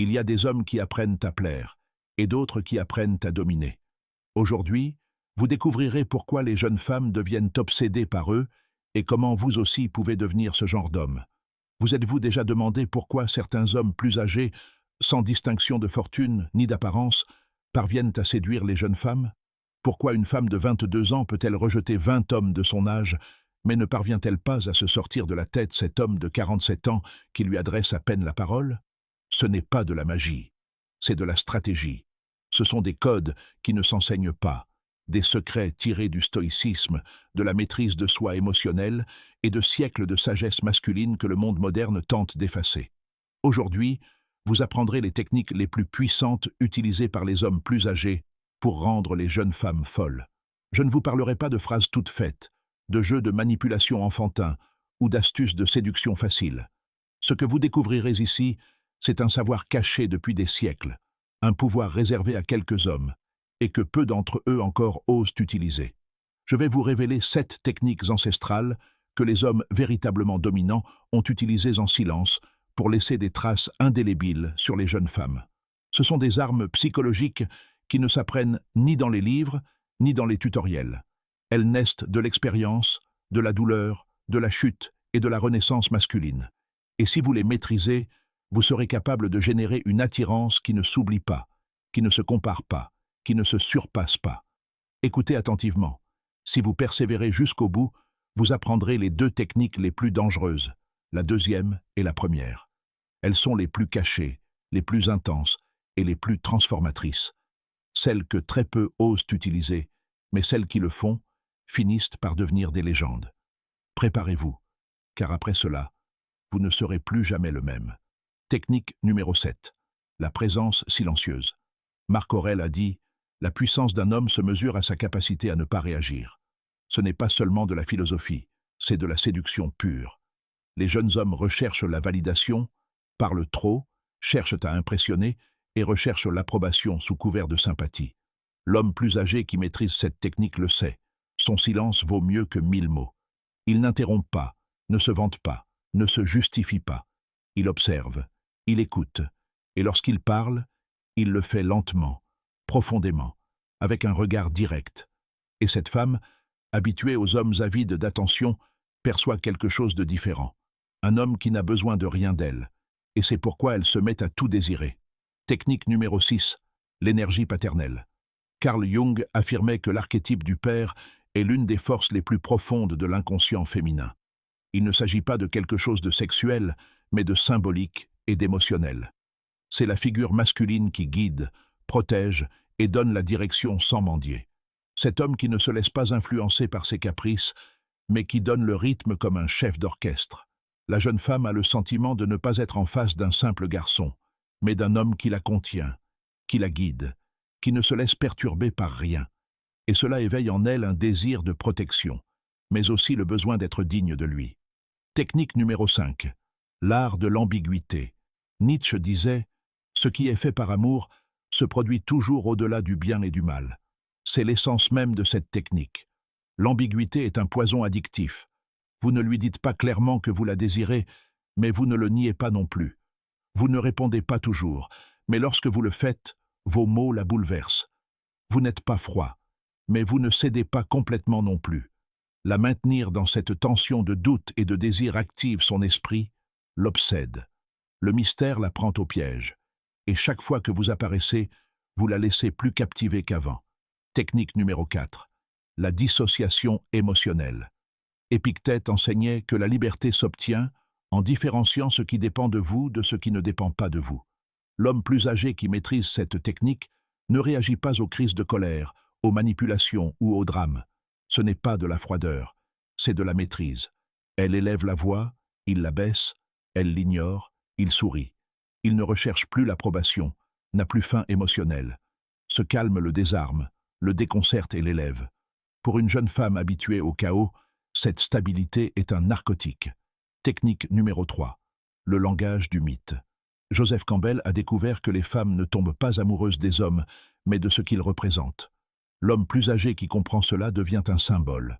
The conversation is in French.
Il y a des hommes qui apprennent à plaire, et d'autres qui apprennent à dominer. Aujourd'hui, vous découvrirez pourquoi les jeunes femmes deviennent obsédées par eux et comment vous aussi pouvez devenir ce genre d'homme. Vous êtes-vous déjà demandé pourquoi certains hommes plus âgés, sans distinction de fortune ni d'apparence, parviennent à séduire les jeunes femmes? Pourquoi une femme de 22 ans peut-elle rejeter 20 hommes de son âge, mais ne parvient-elle pas à se sortir de la tête cet homme de 47 ans qui lui adresse à peine la parole? Ce n'est pas de la magie, c'est de la stratégie. Ce sont des codes qui ne s'enseignent pas, des secrets tirés du stoïcisme, de la maîtrise de soi émotionnelle et de siècles de sagesse masculine que le monde moderne tente d'effacer. Aujourd'hui, vous apprendrez les techniques les plus puissantes utilisées par les hommes plus âgés pour rendre les jeunes femmes folles. Je ne vous parlerai pas de phrases toutes faites, de jeux de manipulation enfantins ou d'astuces de séduction facile. Ce que vous découvrirez ici, c'est un savoir caché depuis des siècles, un pouvoir réservé à quelques hommes, et que peu d'entre eux encore osent utiliser. Je vais vous révéler 7 techniques ancestrales que les hommes véritablement dominants ont utilisées en silence pour laisser des traces indélébiles sur les jeunes femmes. Ce sont des armes psychologiques qui ne s'apprennent ni dans les livres, ni dans les tutoriels. Elles naissent de l'expérience, de la douleur, de la chute et de la renaissance masculine. Et si vous les maîtrisez, vous serez capable de générer une attirance qui ne s'oublie pas, qui ne se compare pas, qui ne se surpasse pas. Écoutez attentivement. Si vous persévérez jusqu'au bout, vous apprendrez les 2 techniques les plus dangereuses, la deuxième et la première. Elles sont les plus cachées, les plus intenses et les plus transformatrices. Celles que très peu osent utiliser, mais celles qui le font finissent par devenir des légendes. Préparez-vous, car après cela, vous ne serez plus jamais le même. Technique numéro 7. La présence silencieuse. Marc Aurèle a dit « La puissance d'un homme se mesure à sa capacité à ne pas réagir ». Ce n'est pas seulement de la philosophie, c'est de la séduction pure. Les jeunes hommes recherchent la validation, parlent trop, cherchent à impressionner et recherchent l'approbation sous couvert de sympathie. L'homme plus âgé qui maîtrise cette technique le sait. Son silence vaut mieux que 1000 mots. Il n'interrompt pas, ne se vante pas, ne se justifie pas. Il observe, il écoute, et lorsqu'il parle, il le fait lentement, profondément, avec un regard direct. Et cette femme, habituée aux hommes avides d'attention, perçoit quelque chose de différent. Un homme qui n'a besoin de rien d'elle, et c'est pourquoi elle se met à tout désirer. Technique numéro 6, l'énergie paternelle. Carl Jung affirmait que l'archétype du père est l'une des forces les plus profondes de l'inconscient féminin. Il ne s'agit pas de quelque chose de sexuel, mais de symbolique et d'émotionnel. C'est la figure masculine qui guide, protège et donne la direction sans mendier. Cet homme qui ne se laisse pas influencer par ses caprices, mais qui donne le rythme comme un chef d'orchestre. La jeune femme a le sentiment de ne pas être en face d'un simple garçon, mais d'un homme qui la contient, qui la guide, qui ne se laisse perturber par rien. Et cela éveille en elle un désir de protection, mais aussi le besoin d'être digne de lui. Technique numéro 5. L'art de l'ambiguïté. Nietzsche disait « Ce qui est fait par amour se produit toujours au-delà du bien et du mal ». C'est l'essence même de cette technique. L'ambiguïté est un poison addictif. Vous ne lui dites pas clairement que vous la désirez, mais vous ne le niez pas non plus. Vous ne répondez pas toujours, mais lorsque vous le faites, vos mots la bouleversent. Vous n'êtes pas froid, mais vous ne cédez pas complètement non plus. La maintenir dans cette tension de doute et de désir active son esprit, l'obsède. Le mystère la prend au piège, et chaque fois que vous apparaissez, vous la laissez plus captivée qu'avant. Technique numéro 4. La dissociation émotionnelle. Épictète enseignait que la liberté s'obtient en différenciant ce qui dépend de vous de ce qui ne dépend pas de vous. L'homme plus âgé qui maîtrise cette technique ne réagit pas aux crises de colère, aux manipulations ou aux drames. Ce n'est pas de la froideur, c'est de la maîtrise. Elle élève la voix, il la baisse, elle l'ignore, il sourit. Il ne recherche plus l'approbation, n'a plus faim émotionnelle. Ce calme le désarme, le déconcerte et l'élève. Pour une jeune femme habituée au chaos, cette stabilité est un narcotique. Technique numéro 3. Le langage du mythe. Joseph Campbell a découvert que les femmes ne tombent pas amoureuses des hommes, mais de ce qu'ils représentent. L'homme plus âgé qui comprend cela devient un symbole.